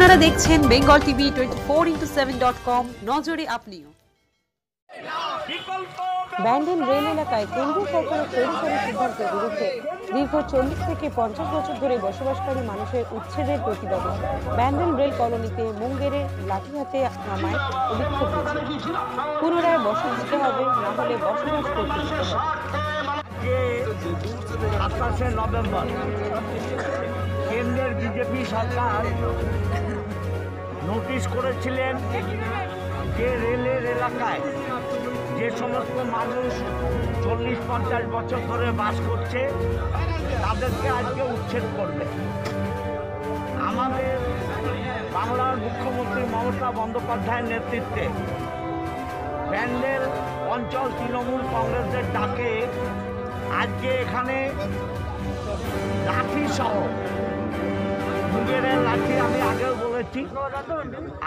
আপনারা দেখছেন Bengal TV 24x7.com নজরে আপনিও। ব্যান্ডেল রেল এলাকায় কেন্দ্রীয় সরকারের তৈরিকারী সিদ্ধান্তের বিরুদ্ধে দীর্ঘ 40 থেকে 50 বছর ধরে বসবাসকারী মানুষের উচ্ছেদের প্রতিবাদে ব্যান্ডেল রেল কলোনিতে মুঙ্গেরের লাঠিহাতে নামায় বিক্ষোভ মিছিল। পুনরায় বসত দিতে হবে, না হলে বসবাস করতে দিতে হবে। 27শে নভেম্বর কেন্দ্রের বিজেপি সরকার নোটিশ করেছিলেন যে রেলের এলাকায় যে সমস্ত মানুষ 40-50 বছর ধরে বাস করছে তাদেরকে আজকে উচ্ছেদ করবে। আমাদের বাংলার মুখ্যমন্ত্রী মমতা বন্দ্যোপাধ্যায়ের নেতৃত্বে ব্যান্ডেল অঞ্চল তৃণমূল কংগ্রেসের ডাকে আজকে এখানে লাঠি সহ মুঙ্গেরের লাঠি আমি আগেও বলেছি,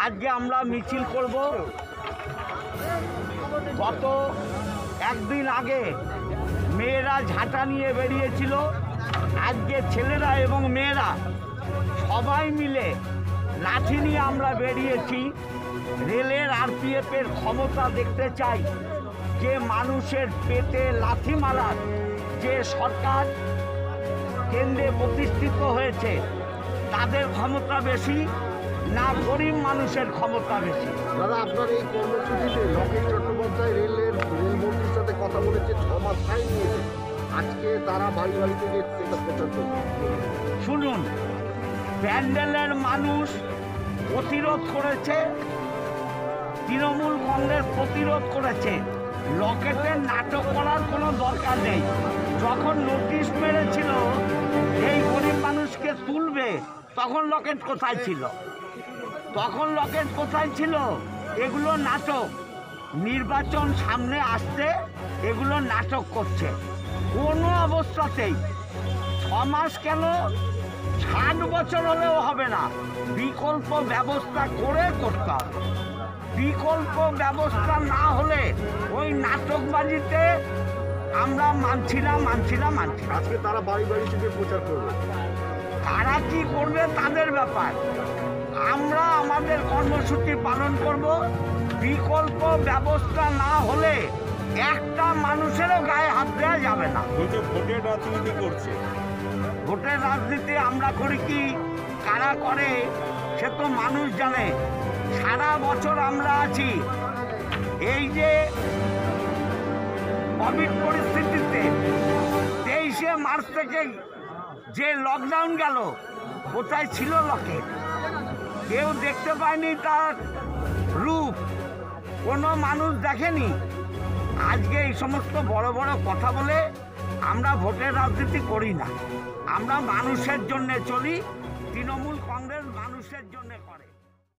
আজকে আমরা মিছিল করব। গত একদিন আগে মেয়েরা ঝাঁটা নিয়ে বেরিয়েছিল, আজকে ছেলেরা এবং মেয়েরা সবাই মিলে লাঠি নিয়ে আমরা বেরিয়েছি। রেলের আরপিএফের ক্ষমতা দেখতে চাই, যে মানুষের পেটে লাথি মারার যে সরকার কেন্দ্রে প্রতিষ্ঠিত হয়েছে তাদের ক্ষমতা বেশি না গরিব মানুষের ক্ষমতা বেশি। দাদা, আপনার এই কর্মসূচিতে লকেট চট্টোপাধ্যায় রেলমন্ত্রীর সাথে কথা বলেছে, 6 মাস টাইম নিয়েছে। আজকে তারা বাড়ি বাড়ি থেকে এটা প্রচার করছে। শুনুন, ব্যান্ডেলের মানুষ প্রতিরোধ করেছে, তৃণমূল কংগ্রেস প্রতিরোধ করেছে। লকেটের নাটক করার কোনো দরকার নেই। যখন নোটিশ মেরেছিল এই গরিব মানুষকে তুলবে, তখন লকেট কোথায় ছিল? এগুলো নাটক। নির্বাচন সামনে আসছে, এগুলো নাটক করছে। কোনো অবস্থাতেই 6 মাস কেন, 60 বছর হলেও হবে না। বিকল্প ব্যবস্থা করে করতে হবে। বিকল্প ব্যবস্থা না হলে ওই নাটকবাজিতে আমরা মানছি না। আজকে তারা বাড়ি বাড়ি থেকে প্রচার করবে। তারা কি করবে তাদের ব্যাপার। আমরা আমাদের কর্মসূচি পালন করব। বিকল্প ব্যবস্থা না হলে একটা মানুষেরও গায়ে হাত দেওয়া যাবে না। ভোটের রাজনীতি করছে। ভোটের রাজনীতি আমরা করি কি, কারা করে সে তো মানুষ জানে। সারা বছর আমরা আছি। এই যে কোভিড পরিস্থিতিতে 23শে মার্চ থেকে যে লকডাউন গেল, কোথায় ছিল লকেট? কেউ দেখতে পায়নি তার রূপ, কোনো মানুষ দেখেনি। আজকে এই সমস্ত বড় বড় কথা বলে আমরা ভোটের রাজনীতি করি না। আমরা মানুষের জন্য চলি। তৃণমূল কংগ্রেস মানুষের জন্য করে।